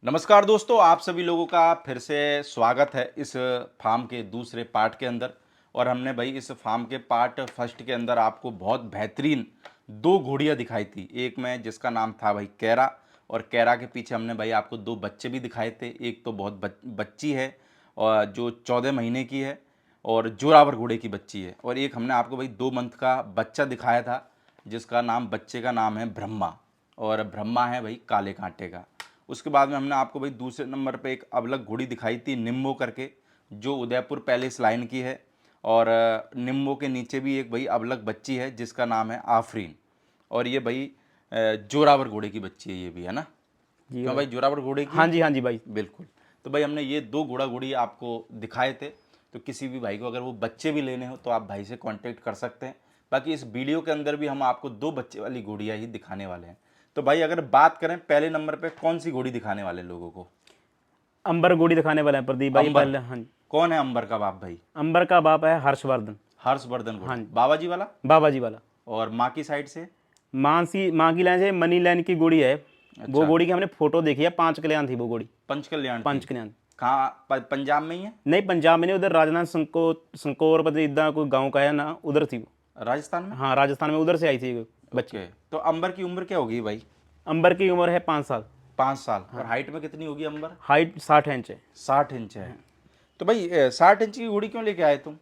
नमस्कार दोस्तों, आप सभी लोगों का फिर से स्वागत है इस फार्म के दूसरे पार्ट के अंदर। और हमने भाई इस फार्म के पार्ट फर्स्ट के अंदर आपको बहुत बेहतरीन दो घोड़ियाँ दिखाई थी। एक में जिसका नाम था भाई कैरा, और कैरा के पीछे हमने भाई आपको दो बच्चे भी दिखाए थे। एक तो बहुत बच्ची है और जो 14 महीने की है और जोरावर घोड़े की बच्ची है, और एक हमने आपको भाई 2 मंथ का बच्चा दिखाया था जिसका नाम, बच्चे का नाम है ब्रह्मा, और ब्रह्मा है भाई काले कांटे का। उसके बाद में हमने आपको भाई दूसरे नंबर पे एक अबलग घोड़ी दिखाई थी निम्बो करके, जो उदयपुर पैलेस लाइन की है। और निम्बो के नीचे भी एक भाई अबलग बच्ची है जिसका नाम है आफरीन, और ये भाई जोरावर घोड़े की बच्ची है, ये भी है ना। जी क्यों भाई। भाई, जोरावर घोड़े की हाँ है। जी, हाँ जी भाई। बिल्कुल। तो भाई हमने ये दो घोड़ा घोड़ी आपको दिखाए थे, तो किसी भी भाई को अगर वो बच्चे भी लेने हो तो आप भाई से कांटेक्ट कर सकते हैं। बाकी इस वीडियो के अंदर भी हम आपको दो बच्चे वाली घोड़ियाँ ही दिखाने वाले हैं। तो भाई अगर बात करें पहले नंबर पे कौन सी घोड़ी दिखाने वाले लोगों को। अंबर गोड़ी दिखाने वाले हैं प्रदीप भाई अंबर। पहले। हाँ जी। कौन है अंबर का बाप भाई। अंबर का बाप है हर्षवर्धन। हर्षवर्धन हाँ घोड़ा, जी। बाबा जी वाला। बाबा जी वाला। और माँ की साइड से। माँ की लाइन से मनी लाइन की गोड़ी है। वो अच्छा। गोड़ी की हमने फोटो देखी है, 5 कल्याण थी वो गोड़ी। पंचकल्याण थी। 5 कल्याण। कहाँ, पंजाब में ही है। नहीं, पंजाब में नहीं, उधर राजस्थान संकोर पता इदा कोई गाँव का है ना, उधर थी वो। राजस्थान में। हाँ, राजस्थान में उधर से आई थी वो बच्ची। ओके, तो अंबर की उम्र क्या होगी भाई। अंबर की उम्र है 5 साल। 5 साल। और हाइट में कितनी होगी अंबर। हाइट 60 इंच है। 60 इंच है। तो भाई 60 इंच की घोड़ी क्यों लेके आए तुम।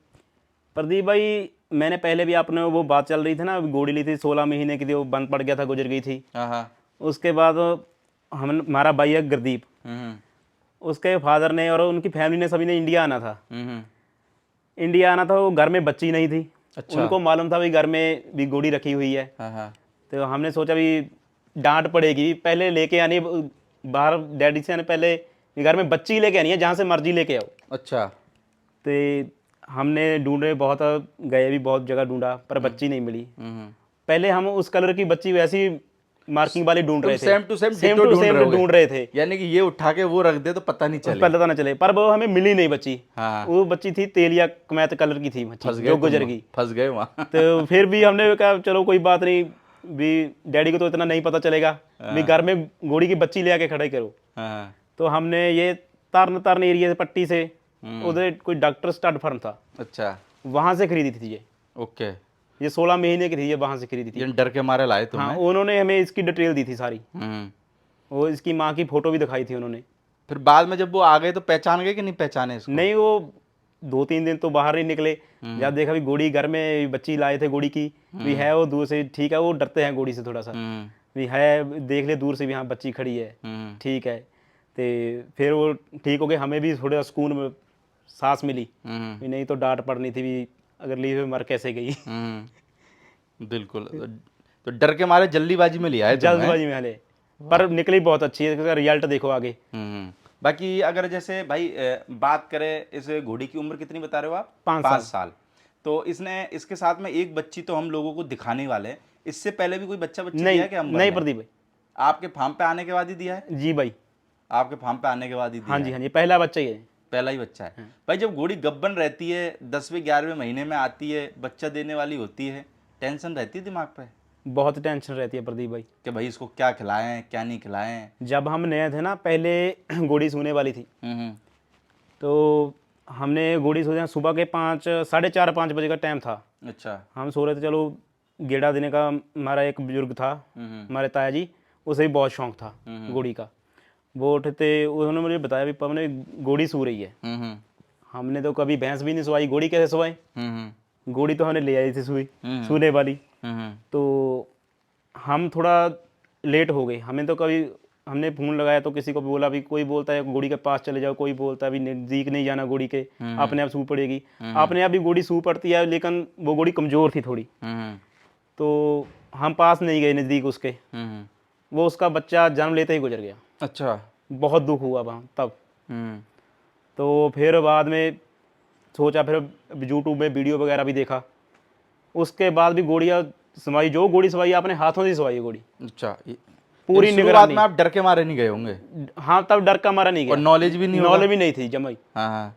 प्रदीप भाई, मैंने पहले भी आपने वो बात चल रही थी ना, गोड़ी ली थी 16 महीने की थी, वो बंद पड़ गया था, गुजर गई थी। हाँ हाँ। उसके बाद हम हमारा भाई है गुरदीप, हम्म उसके फादर ने और उनकी फैमिली ने सभी ने इंडिया आना था। हम्म। इंडिया आना था, वो घर में बच्ची नहीं थी। अच्छा। उनको मालूम था भाई घर में भी घोड़ी रखी हुई है। हाँ हाँ। तो हमने सोचा भी डांट पड़ेगी, पहले लेके आनी बाहर, डैडी से आने पहले भी घर में बच्ची लेके आनी है, जहाँ से मर्जी लेके आओ। अच्छा। तो हमने ढूंढे बहुत, गए भी बहुत जगह ढूंढा, पर बच्ची नहीं मिली। हम्म। पहले हम उस कलर की बच्ची वैसी मार्किंग वाली ढूंढ तुम रहे थे, same to same same ditto to ढूंढ सेम रहे होगे। ढूंढ रहे थे। यानी कि ये उठा के वो रख दे तो पता नहीं चले। पता ना चले, पर वो हमें मिली नहीं बच्ची। हाँ। वो बच्ची थी तेलिया कमैत कलर की थी फंस बच्ची, गए जो तुम गुजर वहाँ, गई। फंस गए वहाँ। तो फिर भी हमने कहा चलो कोई बात नहीं, भी डैडी को तो इतना नहीं पता चलेगा, भी घर में घोड़ी की बच्ची ले आके खड़े करो। हाँ। तो हमने ये तारन तारन एरिया से पट्टी से, उधर कोई डॉक्टर स्टड फर्म था, अच्छा। वहां से खरीदी थी ये। ओके। ये 16 महीने की थी, ये वहां से खरीदी थी। ये डर के मारे लाए हाँ, तुम्हें। उन्होंने हमें इसकी डिटेल दी थी सारी। हम्म। वो इसकी माँ की फोटो भी दिखाई थी उन्होंने। फिर बाद में जब वो आ गए तो पहचान गए कि नहीं पहचाने इसको। नहीं, वो 2-3 दिन तो बाहर नहीं निकले। जब देखा भी गोड़ी घर में बच्ची लाए थे गोड़ी की, भी है वो दूर से, ठीक है, वो डरते हैं गोड़ी से थोड़ा सा, हम्म भी है देख ले दूर से भी, हाँ बच्ची खड़ी है, हम्म ठीक है। तो फिर वो ठीक हो गए, हमें भी थोड़ा सुकून में सांस मिली, हम्म भी नहीं तो डांट पड़नी थी भी, अगर ली हुई मर कैसे गई। बिल्कुल। तो डर के मारे जल्दीबाजी में लिया है तुम्हें। जल्दबाजी में हले, पर निकली बहुत अच्छी है, इसका रिजल्ट देखो आगे। बाकी अगर जैसे भाई बात करें, इस घोड़ी की उम्र कितनी बता रहे हो आप। 5 साल। 5 साल। तो इसने, इसके साथ में एक बच्ची तो हम लोगों को दिखाने वाले हैं। इससे पहले भी कोई बच्चा बच्ची दिया नहीं है क्या अंबर नहीं ने। प्रदीप भाई। आपके फार्म पे आने के बाद ही दिया है। जी भाई। आपके फार्म पे आने के बाद ही हाँ दिया जी, है। हाँ जी, पहला बच्चा ही है। पहला ही बच्चा है। भाई जब घोड़ी गब्बन रहती है, 10वें 11वें महीने में आती है, बच्चा देने वाली होती है, टेंशन रहती है दिमाग पे बहुत टेंशन रहती है प्रदीप भाई। कि भाई इसको क्या खिलाएं क्या नहीं खिलाएं। जब हम नए थे ना, पहले घोड़ी सूने वाली थी, हम्म। तो हमने घोड़ी सो, सुबह के 4:30-5 बजे का टाइम था। अच्छा। हम सो रहे थे, चलो गेड़ा देने का। हमारा एक बुजुर्ग था, हमारे ताया जी, उसे भी बहुत शौक था घोड़ी का। वो उठते, उन्होंने मुझे बताया भी पवने घोड़ी सो रही है। हमने तो कभी भैंस भी नहीं सुवाई, घोड़ी कैसे सुवाई। घोड़ी तो हमने ले आई थी सुई, सूने वाली। तो हम थोड़ा लेट हो गए, हमें तो कभी, हमने फ़ोन लगाया तो किसी को भी बोला, भी कोई बोलता है घोड़ी के पास चले जाओ, कोई बोलता है भी नज़दीक नहीं जाना घोड़ी के, अपने आप सू पड़ेगी। अपने आप भी घोड़ी सू पड़ती है, लेकिन वो घोड़ी कमज़ोर थी थोड़ी, तो हम पास नहीं गए नज़दीक उसके। वो उसका बच्चा जन्म लेते ही गुजर गया। अच्छा। बहुत दुख हुआ वहाँ तब। हम्म तो फिर बाद में सोचा, फिर यूट्यूब में वीडियो वगैरह भी देखा। उसके बाद भी घोड़ियाँ सवाई, जो घोड़ी सवाई आपने हाथों से सवाई है घोड़ी, अच्छा। पूरी शुरुआत निगरानी। में आप डर के मारे नहीं गए होंगे। हाँ, तब डर का मारा नहीं गया, और नॉलेज भी नहीं होगा। नॉलेज भी नहीं थी जमाई। हाँ हाँ।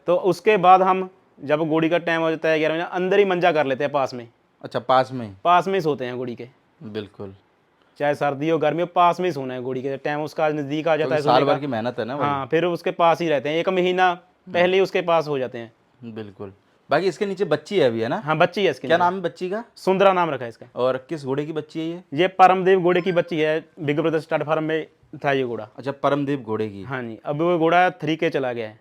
तो उसके बाद हम, जब घोड़ी का टाइम हो जाता है 11 बजे, अंदर ही मंजा कर लेते हैं पास में। अच्छा, पास में ही। पास में ही सोते हैं घोड़ी के। बिल्कुल। चाहे सर्दी हो गर्मी हो, पास में ही सोना है घोड़ी के। टाइम उसका नज़दीक आ जाता है साल सोने भर का, की मेहनत है ना भाई। हाँ फिर उसके पास ही रहते हैं, 1 महीना पहले ही उसके पास हो जाते हैं। बिल्कुल। बाकी इसके नीचे बच्ची है अभी, है ना? हाँ बच्ची है इसकी। क्या नाम है बच्ची का? सुंदरा नाम रखा है इसका। और किस घोड़े की बच्ची है ये? ये परमदेव घोड़े की बच्ची है, बिग ब्रदर स्टार्ट फार्म में था ये घोड़ा। अच्छा, परमदेव घोड़े की। हाँ जी, अब वो घोड़ा 3K चला गया है।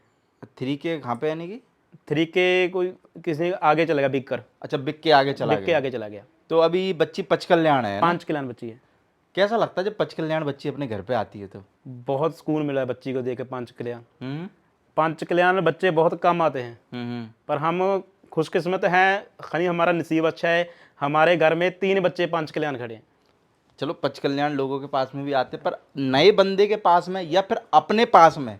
3K कहाँ पे, यानी कि? 3K कोई किसी ने आगे चला गया, बिग कर, अच्छा, बिग के आगे चला बिग के गया। आगे चला गया। तो अभी बच्ची पचकल्याण है ना? 5 किलान बच्ची है। कैसा लगता है जब पचकल्याण बच्ची अपने घर पे आती है तो? बहुत सुकून मिला है बच्ची को देख के। 5 कल्याण, हम्म 5 कल्याण बच्चे बहुत कम आते हैं, हम्म पर हम खुशकिस्मत हैं, खनी हमारा नसीब अच्छा है, हमारे घर में 3 बच्चे 5 कल्याण खड़े हैं। चलो, पचकल्याण लोगों के पास में भी आते, पर नए बंदे के पास में या फिर अपने पास में,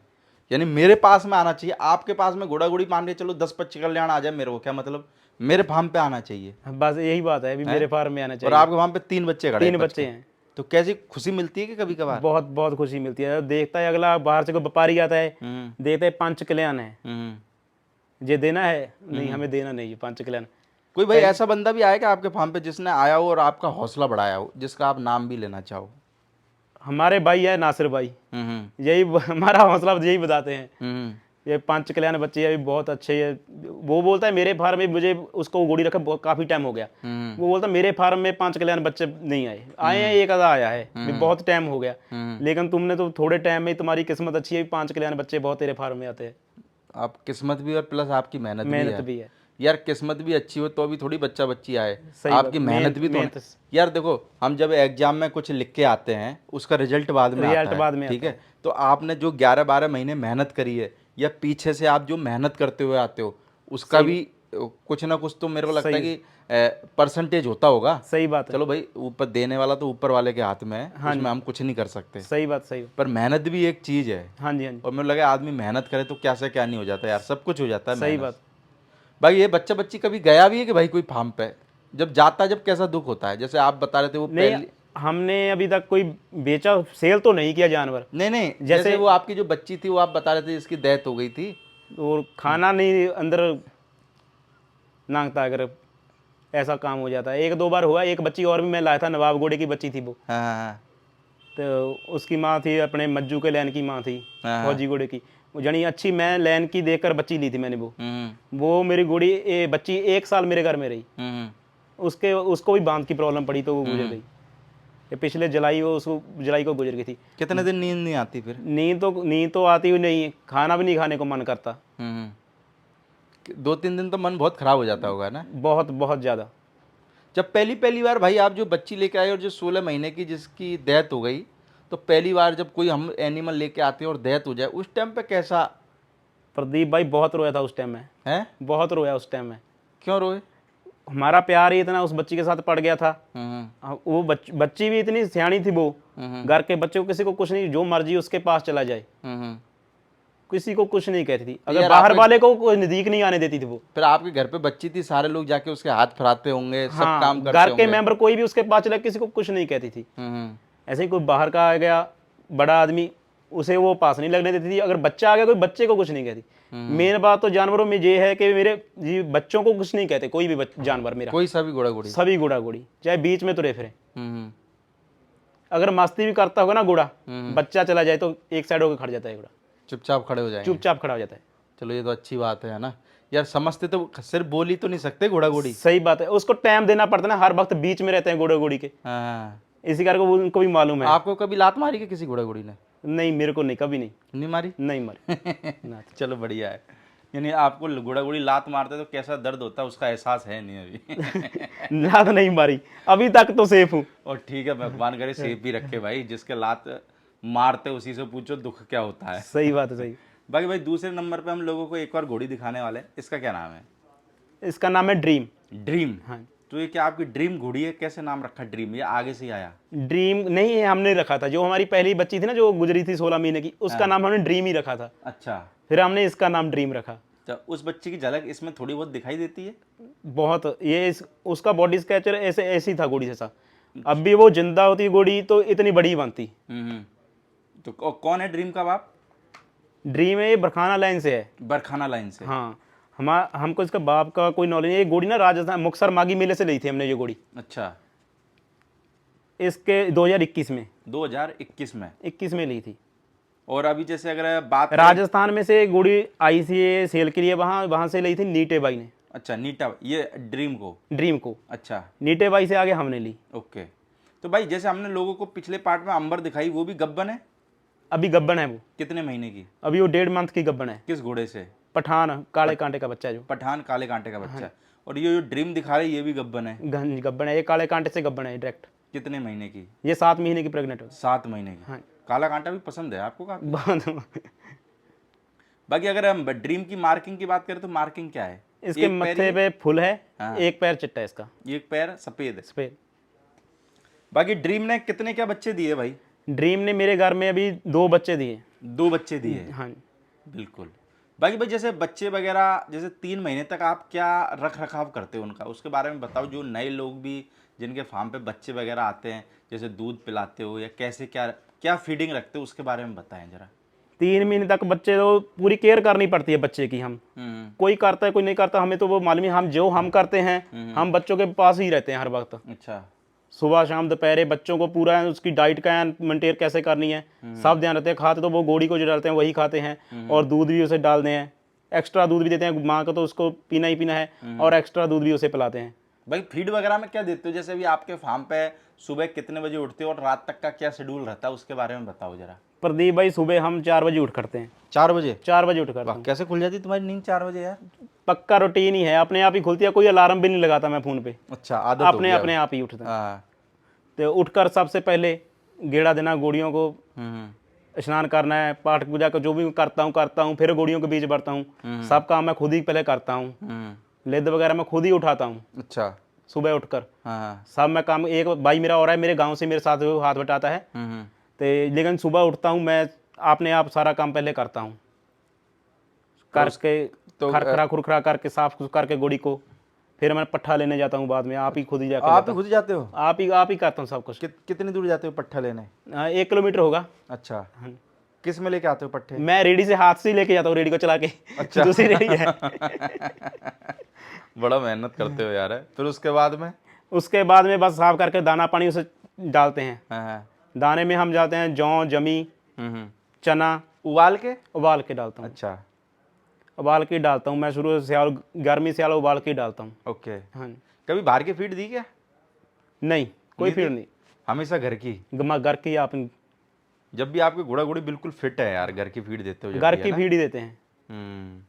यानी मेरे पास में आना चाहिए। आपके पास में घोड़ा घोड़ी मान के चलो 10 पचकल्याण आ जाए, मेरे को क्या मतलब, मेरे फार्म पे आना चाहिए। बस यही बात है, अभी मेरे फार्म में आना और चाहिए। आपके फार्म पे 3 बच्चे खड़े हैं, 3 बच्चे हैं। तो कैसी खुशी मिलती है कि कभी कभार? बहुत बहुत खुशी मिलती है। देखता है अगला, बाहर से कोई व्यापारी आता है, हम्म देखते हैं 5 कल्याण है, हम्म। ये देना है, नहीं हमें देना नहीं है 5 कल्याण। कोई भाई ऐसा बंदा भी आया कि आपके फार्म पे जिसने आया हो और आपका हौसला बढ़ाया हो, जिसका आप नाम भी लेना चाहो? हमारे भाई है नासिर भाई, हम्म यही हमारा हौसला यही बताते हैं। हम्म ये 5 कल्याण बच्चे अभी बहुत अच्छे है। वो बोलता है मेरे फार्म में, मुझे उसको घोड़ी रखे काफ़ी टाइम हो गया, वो बोलता है मेरे फार्म में 5 कल्याण बच्चे नहीं आए, आए हैं एक आधा आया है, भी बहुत टाइम हो गया, लेकिन तुमने तो थोड़े टाइम में, तुम्हारी किस्मत अच्छी है, 5 कल्याण बच्चे बहुत तेरे फार्म में आते हैं। आप किस्मत भी और प्लस आपकी मेहनत भी मेहनत है। भी है। यार किस्मत भी अच्छी हो तो अभी थोड़ी बच्चा बच्ची आए, सही आपकी बात, मेहनत भी तो मेहनत। यार देखो, हम जब एग्जाम में कुछ लिख के आते हैं उसका रिजल्ट बाद में रिजल्ट आता है, बाद में ठीक आता है? तो आपने जो 11-12 महीने मेहनत करी है, या पीछे से आप जो मेहनत करते हुए आते हो, उसका भी कुछ ना कुछ तो मेरे को लगता है कि परसेंटेज होता होगा। सही बात है। चलो भाई, ऊपर देने वाला तो ऊपर वाले के हाथ में है, उसमें हम कुछ नहीं कर सकते, सही बात, सही बात। पर मेहनत भी एक चीज़ है। हाँ जी, हाँ जी, और मुझे लगा आदमी मेहनत करे तो क्या से क्या नहीं हो जाता यार, सब कुछ हो जाता है सही मेहनत। बात। भाई ये बच्चा बच्ची कभी गया भी है कि भाई कोई फार्म पे? जब जाता है, जब कैसा दुख होता है? जैसे आप बता रहे थे वो नहीं, पहली। हमने अभी तक कोई बेचा, सेल तो नहीं किया जानवर। नहीं नहीं, जैसे जैसे वो आपकी जो बच्ची थी वो आप बता रहे थे जिसकी डेथ हो गई थी। और खाना नहीं अंदर नांगता, अगर ऐसा काम हो जाता है। 1-2 बार हुआ। एक बच्ची और भी मैं लाया था, नवाब घोड़े की बच्ची थी वो, हाँ हाँ तो उसकी माँ थी अपने मज्जू के लैन की माँ थी, हाँ। फौजी घोड़े की। वो जनी अच्छी, मैं लैन की देखकर बच्ची ली थी मैंने। हम्म वो मेरी घोड़ी बच्ची 1 साल मेरे घर में रही। हम्म उसको भी बांध की प्रॉब्लम पड़ी तो वो गुजर गई। ये पिछले जुलाई, वो उसको जुलाई को गुजर गई थी। कितने दिन नींद नहीं आती फिर? नींद तो आती हुई नहीं है, खाना भी नहीं खाने को मन करता। 2-3 दिन तो मन बहुत खराब हो जाता होगा ना? बहुत बहुत ज़्यादा। जब पहली पहली बार भाई आप जो बच्ची लेके आए और जो 16 महीने की जिसकी डेथ हो गई, तो पहली बार जब कोई हम एनिमल लेके आते हैं और डेथ हो जाए, उस टाइम पे कैसा प्रदीप भाई बहुत रोया था उस टाइम में, है? बहुत रोया उस टाइम में। क्यों रोए? हमारा प्यार ही इतना उस बच्ची के साथ पड़ गया था। हम्म वो बच्ची भी इतनी सियानी थी वो, घर के बच्चे को किसी को कुछ नहीं, जो मर्जी उसके पास चला जाए, हम्म। किसी को कुछ नहीं कहती थी। तो अगर यार बाहर आपने- वाले को कोई नजदीक नहीं आने देती थी वो। फिर आपके घर पे बच्ची थी, सारे लोग जाके उसके हाथ फराते होंगे, सब हाँ, काम करते घर के होंगे। मेंबर कोई भी उसके पास चला, किसी को कुछ नहीं कहती थी। हम्म ऐसे ही कोई बाहर का आ गया बड़ा आदमी, उसे वो पास नहीं लगने देती थी। अगर बच्चा आ गया, कोई बच्चे को कुछ नहीं कहती। मेन बात तो जानवरों में ये है कि मेरे जी बच्चों को कुछ नहीं कहते, कोई भी जानवर मेरा, कोई सा भी घोड़ा घोड़ी। सभी गुड़ा गुड़ी, चाहे बीच में तुरे फिरे। हम्म अगर मस्ती भी करता होगा ना गुड़ा, बच्चा चला जाए तो एक साइड होकर खड़ जाता है गुड़ा, चुपचाप खड़े हो जाएंगे। चुपचाप खड़ा हो जाता है। चलो ये तो अच्छी बात है ना यार। समझते तो सिर्फ बोल ही तो नहीं सकते घोड़ा घोड़ी। सही बात है, उसको टाइम देना पड़ता है ना, हर वक्त बीच में रहते हैं घोड़े घोड़ी के, हाँ। इसी कारण उनको भी मालूम है। आपको कभी लात मारी कि किसी घोड़ा घोड़ी ने? नहीं, मेरे को नहीं, कभी नहीं, नहीं मारी? नहीं मारी ना। चलो बढ़िया है। यानी आपको घोड़ा घोड़ी लात मारते तो कैसा दर्द होता है उसका एहसास है नहीं अभी? लात नहीं मारी अभी तक, तो सेफ हूँ। और ठीक है, भगवान करे सेफ भी रखे भाई। जिसके लात मारते उसी से पूछो दुख क्या होता है। सही बात है, सही। बाकी भाई दूसरे नंबर पे हम लोगों को एक और घोड़ी दिखाने वाले हैं। इसका क्या नाम है? इसका नाम है ड्रीम। ड्रीम। हाँ, तो ये क्या आपकी ड्रीम घोड़ी है? कैसे नाम रखा ड्रीम? ये आगे से ही आया? ड्रीम नहीं है, हमने रखा था। जो हमारी पहली बच्ची थी ना, जो गुजरी थी 16 महीने की, उसका नाम हमने ड्रीम ही रखा था। अच्छा। फिर हमने इसका नाम ड्रीम रखा। तो उस बच्चे की झलक इसमें थोड़ी बहुत दिखाई देती है? बहुत। उसका बॉडी स्ट्रक्चर ऐसी था घोड़ी जैसा। अब भी वो जिंदा होती घोड़ी तो इतनी बड़ी बनती। तो कौन है ड्रीम का बाप? ड्रीम है, ये बरखाना लाइन से है। बरखाना लाइन से? हाँ, हमको इसका बाप का कोई नॉलेज नहीं। ये घोड़ी ना राजस्थान मुक्तसर मागी मेले से ली थी हमने ये घोड़ी। अच्छा। इसके 2021 में 2021 में। 21 में ली थी। और अभी जैसे अगर बात करें- राजस्थान में से घोड़ी आई थी ये सेल के लिए, वहाँ से ली थी नीटे बाई ने, अच्छा, नीटा, ये ड्रीम को। ड्रीम को। अच्छा, नीटे बाई से आगे हमने ली। ओके। तो भाई जैसे हमने लोगों को पिछले पार्ट में अंबर दिखाई, वो भी गब्बन है? अभी गब्बन है वो, कितने महीने की? अभी वो 1.5 मंथ की गब्बन है। किस घोड़े से? पठान काले कांटे का बच्चा है जो। पठान काले कांटे का बच्चा। और ये जो ड्रीम दिखा रहे ये भी गब्बन है? गब्बन है, ये काले कांटे से गब्बन है डायरेक्ट। कितने महीने की? ये 7 महीने की प्रेग्नेंट है। 7 महीने की। हाँ। काला कांटा भी पसंद है आपको काफी? बहुत। बाकी अगर हम ड्रीम की मार्किंग की बात करें तो मार्किंग क्या है? इसके एक पैर मत्थे पे फुल है, हाँ। एक पैर चिट्टा है इसका, एक पैर सफेद है। सफेद। बाकी ड्रीम ने कितने क्या बच्चे दिए भाई? ड्रीम ने मेरे घर में अभी 2 बच्चे दिए। 2 बच्चे दिए? हाँ। बिल्कुल। बाकी भाई जैसे बच्चे वगैरह, जैसे 3 महीने तक आप क्या रख रखाव करते हो उनका, उसके बारे में बताओ। जो नए लोग भी जिनके फार्म पे बच्चे वगैरह आते हैं, जैसे दूध पिलाते हो या कैसे क्या क्या फीडिंग रखते हो, उसके बारे में बताएं जरा। 3 महीने तक बच्चे तो पूरी केयर करनी पड़ती है बच्चे की। हम कोई करता है कोई नहीं करता, हमें तो वो मालूम है। हम करते हैं, हम बच्चों के पास ही रहते हैं हर वक्त। अच्छा। सुबह शाम दोपहर बच्चों को पूरा उसकी डाइट का मेंटेन कैसे करनी है सब ध्यान रखते हैं। खाते तो वो गोड़ी को जो डालते हैं वही खाते हैं, और दूध भी उसे डालते हैं, एक्स्ट्रा दूध भी देते हैं। माँ को तो उसको पीना ही पीना है, और एक्स्ट्रा दूध भी उसे पिलाते हैं। भाई फीड वगैरह में क्या देते हो? जैसे अभी आपके फार्म पे सुबह कितने बजे उठते हो और रात तक का क्या शेड्यूल रहता है, उसके बारे में बताओ जरा। प्रदीप भाई सुबह हम 4 बजे उठ करते हैं। 4 बजे? 4 बजे उठ करते वाह, हैं। कैसे खुल जाती तुम्हारी नींद 4 बजे यार? पक्का रूटीन ही है, अपने आप ही खुलती है, कोई अलार्म भी नहीं लगाता मैं फ़ोन पे। अच्छा, आदत हो अपने गया अपने आप ही उठता है। हाँ। तो उठकर सबसे पहले गेड़ा देना गोड़ियों को, हम्म। स्नान करना है, पाठ पूजा का जो भी करता हूँ, फिर गोड़ियों के बीच बढ़ता हूँ। सब काम मैं खुद ही पहले करता हूँ। लेद वगैरह मैं खुद ही उठाता हूँ अच्छा। सुबह उठकर। हाँ। सब मैं काम, एक भाई मेरा और है मेरे गांव से, मेरे साथ वो हाथ बटाता है। तो लेकिन सुबह उठता हूँ मैं, अपने आप सारा काम पहले करता हूँ करके, तो खरखरा खुरखरा करके साफ करके गोड़ी को, फिर मैं पट्ठा लेने जाता हूँ बाद में। आप ही खुद ही जाकर आप ही खुद ही जाते हो? आप ही करता हूँ सब कुछ। कितनी दूर जाते हो पट्ठा लेने? 1 किलोमीटर होगा। अच्छा। किस में लेके आते हो पट्ठे? मैं रेडी से हाथ से ही लेके जाता हूँ, रेडी को चला के। अच्छा। दूसरी रेडी है। बड़ा मेहनत करते हो यार। फिर उसके बाद में? उसके बाद में बस साफ करके दाना पानी उसे डालते हैं। हाँ। दाने में हम जाते हैं जौ, जमी, चना, उबाल के? उबाल के डालता हूँ। अच्छा। उबाल के डालता हूँ मैं, शुरू से सियाल, गर्मी सियाल उबाल के डालता हूँ। ओके। हाँ। कभी बाहर की फीड दी क्या? नहीं, कोई फीड नहीं, हमेशा घर की? घर की। आप जब भी आपके घोड़ा घोड़ी बिल्कुल फिट है यार, घर की फीड देते हो जब घर भी, है की ना? फीड ही देते हैं।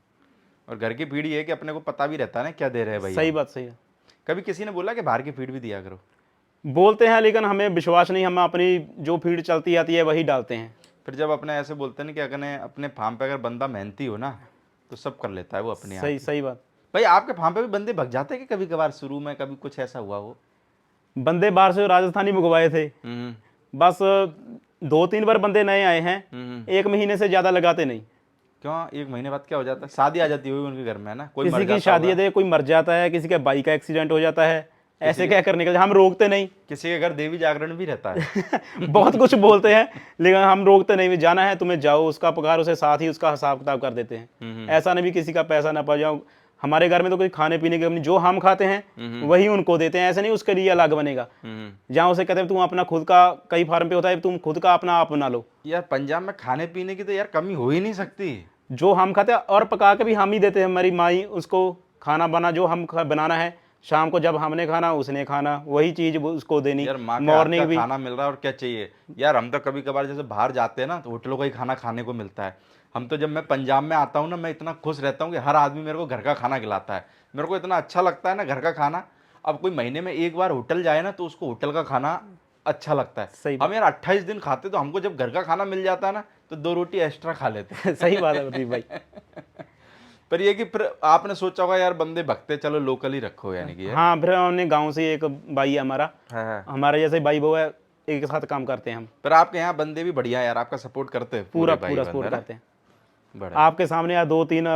और घर की फीड ये है कि अपने को पता भी रहता है ना क्या दे रहे हैं भाई। सही बात, सही है। कभी किसी ने बोला कि बाहर की फीड भी दिया करो? बोलते हैं, लेकिन हमें विश्वास नहीं, हम अपनी जो फीड चलती आती है वही डालते हैं। फिर जब अपने ऐसे बोलते हैं ना कि अगर अपने फार्म पे अगर बंदा मेहनती हो ना तो सब कर लेता है वो अपने आप। सही बात। भाई आपके फार्म पे भी बंदे भग जाते हैं कि कभी कभार शुरू में कभी कुछ ऐसा हुआ हो? बंदे बाहर से राजस्थानी मंगवाए थे, बस 2-3 बार बंदे नए आए हैं। 1 महीने से ज़्यादा लगाते नहीं। क्यों? 1 महीने बाद क्या हो जाता है? शादी आ जाती होगी उनके घर में, है ना? कोई किसी की शादी है, कोई मर जाता है, किसी का बाइक का एक्सीडेंट हो जाता है, ऐसे क्या करने का, हम रोकते नहीं। किसी के घर देवी जागरण भी रहता है। बहुत कुछ बोलते हैं, लेकिन हम रोकते नहीं। जाना है तुम्हें जाओ, उसका पगार उसे साथ ही उसका हिसाब किताब कर देते हैं। ऐसा नहीं भी किसी का पैसा ना पा जाओ। हमारे घर में तो कोई खाने पीने की, जो हम खाते हैं वही उनको देते हैं। ऐसे नहीं उसके लिए अलग बनेगा। जहाँ उसे कहते हैं तुम अपना खुद का, कई फार्म पे होता है तुम खुद का अपना आप बना लो। यार पंजाब में खाने पीने की तो यार कमी हो ही नहीं सकती। जो हम खाते हैं और पका के भी हम ही देते हैं। हमारी माई उसको खाना बना, जो हम बनाना है, शाम को जब हमने खाना उसने खाना, वही चीज उसको देनी। यार माँ मॉर्निंग भी खाना मिल रहा है और क्या चाहिए यार। हम तो कभी कभार जैसे बाहर जाते हैं ना तो होटलों का ही खाना खाने को मिलता है। हम तो जब मैं पंजाब में आता हूँ ना, मैं इतना खुश रहता हूँ कि हर आदमी मेरे को घर का खाना खिलाता है। मेरे को इतना अच्छा लगता है ना घर का खाना। अब कोई महीने में 1 बार होटल जाए ना तो उसको होटल का खाना अच्छा लगता है। सही हम यार 28 दिन खाते, तो हमको जब घर का खाना मिल जाता है ना तो 2 रोटी एक्स्ट्रा खा लेते हैं। सही बात है प्रदीप भाई। पर ये कि फिर आपने सोचा होगा यार बंदे भगते, चलो लोकल ही रखो, यानी कि हाँ, फिर हमने गांव से एक भाई है हमारा, हाँ। हमारे जैसे भाई वो है, एक साथ काम करते हैं हम। पर आपके यहाँ बंदे भी बढ़िया है यार, आपका सपोर्ट करते हैं पूरा भाई पूरा बंदे सपोर्ट ना? करते हैं। बड़ा आपके सामने यार 2-3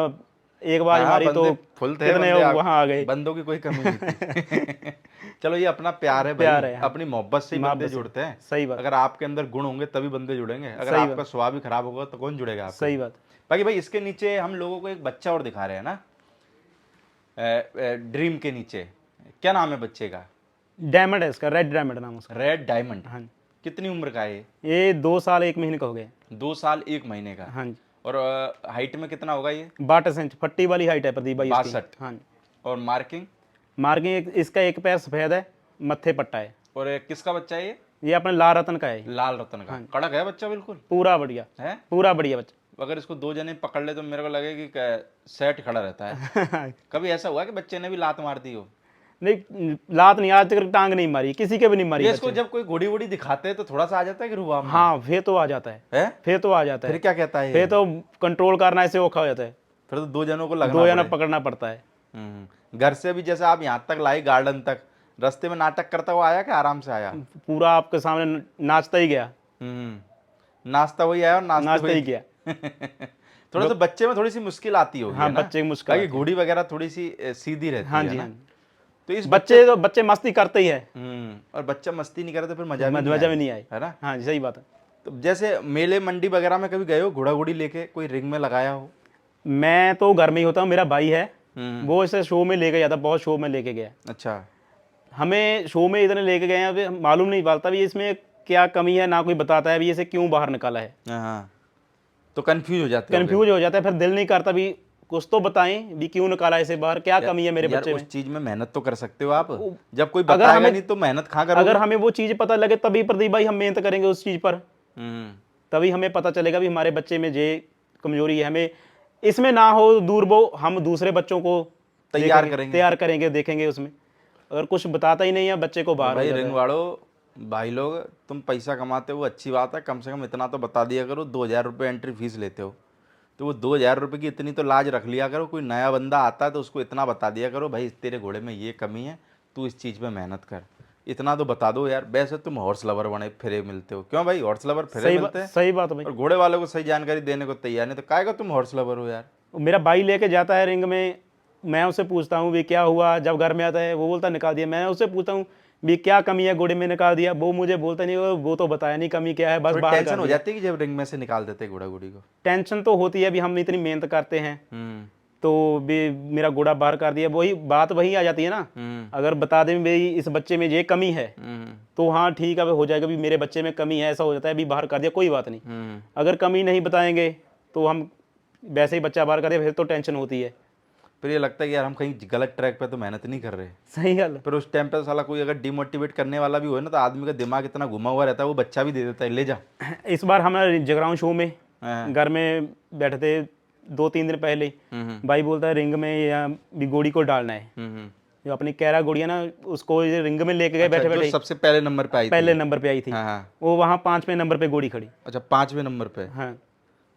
एक बार हाँ, हमारी तो बंदे फुल थे, कितने बंदे वहाँ आ गए। बंदों की कोई कमी नहीं थी। चलो ये अपना प्यार है भाई, प्यार है, हाँ। अपनी मोहब्बत से ही मोहब्बत बंदे से। जुड़ते हैं। सही बात। अगर आपके अंदर गुण होंगे तभी बंदे जुड़ेंगे। अगर सही आपका बात। स्वभाव ही खराब होगा तो कौन जुड़ेगा आपसे? सही बात। बाकी भाई इसके नीचे हम लोगों को एक बच्चा और दिखा रहे हैं ना, ड्रीम के नीचे क्या नाम है बच्चे का? डायमंड है इसका, रेड डायमंड नाम उसका। Red diamond. हाँ जी। कितनी उम्र का है ये 2 साल 1 महीने का हो गया। 2 साल 1 महीने का। हाँ जी। और हाइट में कितना होगा ये? 62 इंच फट्टी वाली हाइट है प्रदीप भाई इसकी। 62। हाँ जी। और मार्किंग? मार्किंग इसका एक पैर सफेद है, मत्थे पट्टा है। और किसका बच्चा है ये? ये अपने लाल रतन का है, लाल रतन का। कड़क है बच्चा बिल्कुल? पूरा बढ़िया है। पूरा बढ़िया बच्चा। अगर इसको 2 जने पकड़ ले तो मेरे को लगे कि सेट खड़ा रहता है। कभी ऐसा हुआ कि बच्चे ने भी लात मार दी हो? नहीं, लात नहीं, आज तक टांग नहीं मारी, किसी के भी नहीं मारी ये बच्चे इसको ने। जब कोई घोड़ी वोड़ी दिखाते हैं तो थोड़ा सा आ जाता है कि रुबाब में? हाँ, फिर तो आ जाता है, है? फिर तो आ जाता फिर है, क्या कहता है फिर ये? तो कंट्रोल करना ऐसे औखा हो जाता है, फिर तो 2 जनों को लगना 2 जना पड़े। पकड़ना पड़ता है। घर से भी जैसे आप यहाँ तक लाए गार्डन तक, रास्ते में नाटक करता हुआ आया कि आराम से आया? पूरा आपके सामने नाचता ही गया। नाश्ता वही आया और नाश्ता नाचता ही वही। गया। थोड़ा सा बच्चे में थोड़ी सी मुश्किल आती होगी, हाँ, है ना? बच्चे की मुश्किल ताकि घोड़ी वगैरह थोड़ी सी सीधी रहती हाँ है जी। ना? हाँ जी। तो इस बच्चे मस्ती करते ही है, और बच्चा मस्ती नहीं करे तो फिर मजा भी मजा भी नहीं आई। है ना? हाँ जी, सही बात है। तो जैसे मेले मंडी वगैरह में कभी गए हो, घोड़ा घोड़ी लेके कोई रिंग में लगाया हो? मैं तो घर में ही होता हूँ, मेरा भाई है, हम्म। वो इसे शो में लेके जाता, बहुत शो में लेके गया। अच्छा। हमें शो में इतने लेके गए हैं, अभी मालूम नहीं पड़ता भी इसमें क्या कमी है, ना कोई बताता है भी इसे क्यों बाहर निकाला है। हाँ, तो कंफ्यूज हो जाते हो? कंफ्यूज हो जाता है, फिर दिल नहीं करता भी कुछ तो बताएं भी क्यों निकाला इसे बाहर, क्या कमी है मेरे यार बच्चे उस में। चीज में मेहनत तो कर सकते हो आप, जब कोई अगर बताएगा हमें- नहीं तो मेहनत कहाँ करोगे? अगर हमें वो चीज़ पता लगे तभी प्रदीप भाई हम मेहनत करेंगे उस चीज़ पर, हम्म। तभी हमें पता चलेगा भी हमारे बच्चे में ये कमजोरी है। हमें इसमें ना हो दूर वो, हम दूसरे बच्चों को तैयार करेंगे, देखेंगे उसमें। अगर कुछ बताता ही नहीं है बच्चे को, बाहर हो भाई जाता रिंग है। वालों, भाई लोग, तुम पैसा कमाते हो अच्छी बात है, कम से कम इतना तो बता दिया करो। 2,000 रुपये एंट्री फीस लेते हो तो वो 2,000 रुपये की इतनी तो लाज रख लिया करो। कोई नया बंदा आता है तो उसको इतना बता दिया करो, भाई तेरे घोड़े में ये कमी है, तू इस चीज़ में मेहनत कर, इतना तो बता दो यार। वैसे तुम हॉर्स लवर बने फिरे मिलते हो, क्यों भाई? हॉर्स लवर फिरे मिलते हैं, सही बात है भाई। और घोड़े वालों को सही जानकारी देने को तैयार नहीं, तो काहे का तुम हॉर्स लवर हो यार? मेरा भाई लेके जाता है रिंग में, मैं उससे पूछता हूँ भी क्या हुआ, जब घर में आता है वो बोलता निकाल दिया। मैं उससे पूछता हूँ भी क्या कमी है घोड़े में, निकाल दिया। वो मुझे बोलता नहीं, वो तो बताया नहीं कमी क्या है, बस थोड़ी बाहर टेंशन कर हो दिया। जाती है कि जब रिंग में से निकाल देते हैं घोड़ा घोड़ी को? टेंशन तो होती है, भी हम इतनी मेहनत करते हैं तो भी मेरा घोड़ा बाहर कर दिया, वही बात वही आ जाती है ना। अगर बता दें भाई इस बच्चे में ये कमी है तो हाँ ठीक है, हो जाएगा भी मेरे बच्चे में कमी है, ऐसा हो जाता है, भी बाहर कर दिया कोई बात नहीं। अगर कमी नहीं बताएंगे तो हम वैसे ही बच्चा बाहर कर दिया, फिर तो टेंशन होती है। फिर ये लगता है कि यार हम कहीं गलत ट्रैक पे तो मेहनत नहीं कर रहे। सही गल। फिर उस टाइम पे साला कोई अगर डिमोटिवेट करने वाला भी हो ना, तो आदमी का दिमाग इतना घुमा हुआ रहता है, वो बच्चा भी दे देता है, ले जा। इस बार हमारे जगराउं शो में हाँ। घर में बैठे थे 2-3 दिन पहले, भाई बोलता है रिंग में या भी गोड़ी को डालना है। जो अपनी कैरा गोड़िया ना, उसको ये रिंग में लेके गए, बैठे जो बैठे सबसे पहले नंबर पे आई थी? पहले नंबर पे आई थी। हाँ हाँ। वो वहाँ 5वें नंबर पे गोड़ी खड़ी। अच्छा, 5वें नंबर पे? हाँ,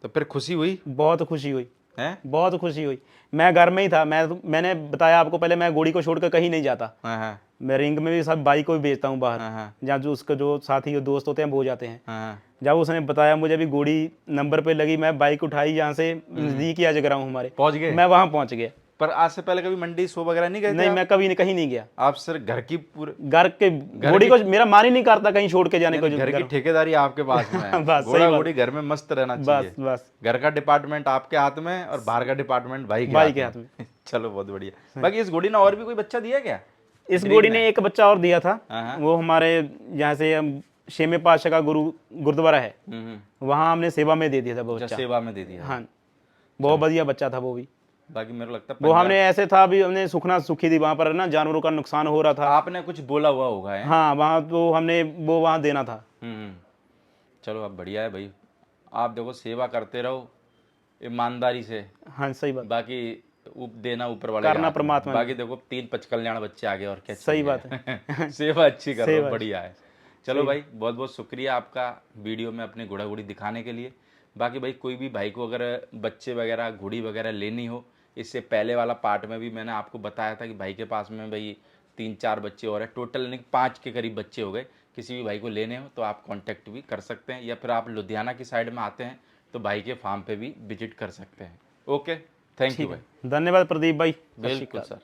तो फिर खुशी हुई बहुत खुशी हुई, है? बहुत खुशी हुई। मैं घर में ही था, मैंने बताया आपको पहले, मैं गोड़ी को छोड़कर कहीं नहीं जाता। हाँ हाँ मैं रिंग में भी सब बाइक को भी भेजता हूँ बाहर, हाँ जहाँ जो उसके जो साथी जो दोस्त होते हैं वो जाते हैं। हाँ। जब उसने बताया मुझे भी गोड़ी नंबर पे लगी, मैं बाइक उठाई, यहाँ से नजदीक ही आ जगराऊं हमारे, पहुंच गए? मैं वहाँ पहुँच गया। पर आज से पहले कभी मंडी शो वगैरह नहीं गए थे नहीं, आप? मैं कभी कहीं नहीं गया। आप सिर्फ घर की पूरे घर के घोड़ी को मेरा मन ही नहीं करता कहीं छोड़ के जाने को। घर की ठेकेदारी आपके पास में है। बस, सही घोड़ा बात। घोड़ी घर में मस्त रहना चाहिए। बस घर का डिपार्टमेंट आपके हाथ में और बाहर का डिपार्टमेंट भाई के हाथ में। चलो बहुत बढ़िया। बाकी इस घोड़ी ने और भी कोई बच्चा दिया क्या? इस घोड़ी ने एक बच्चा और दिया था। हाँ। वो हमारे यहाँ से शेमे पातशाह का गुरुद्वारा है, वहाँ हमने सेवा में दे दिया था वो बच्चा। सेवा में दे दिया? हाँ, बहुत बढ़िया बच्चा था वो भी। बाकी मेरे को लगता है वो हमने ऐसे था भी, हमने सुखना सुखी थी, वहाँ पर ना जानवरों का नुकसान हो रहा था। आपने कुछ बोला हुआ होगा है? हाँ, वहाँ तो हमने वो वहाँ देना था। चलो अब बढ़िया है भाई, आप देखो सेवा करते रहो ईमानदारी से। हाँ, सही बात। बाकी देना ऊपर वाले करना परमात्मा। बाकी देखो 3 पचकल्याण बच्चे आगे और क्या। सही बात है। सेवा अच्छी करो, बढ़िया है। चलो भाई, बहुत बहुत शुक्रिया आपका वीडियो में अपने घोड़ा घोड़ी दिखाने के लिए। बाकी भाई कोई भी भाई को अगर बच्चे वगैरह घोड़ी वगैरह लेनी हो, इससे पहले वाला पार्ट में भी मैंने आपको बताया था कि भाई के पास में भाई 3-4 बच्चे और हैं, टोटल यानी 5 के करीब बच्चे हो गए। किसी भी भाई को लेने हो तो आप कांटेक्ट भी कर सकते हैं, या फिर आप लुधियाना की साइड में आते हैं तो भाई के फार्म पे भी विजिट कर सकते हैं। ओके, थैंक यू भाई। धन्यवाद प्रदीप भाई। बिल्कुल सर।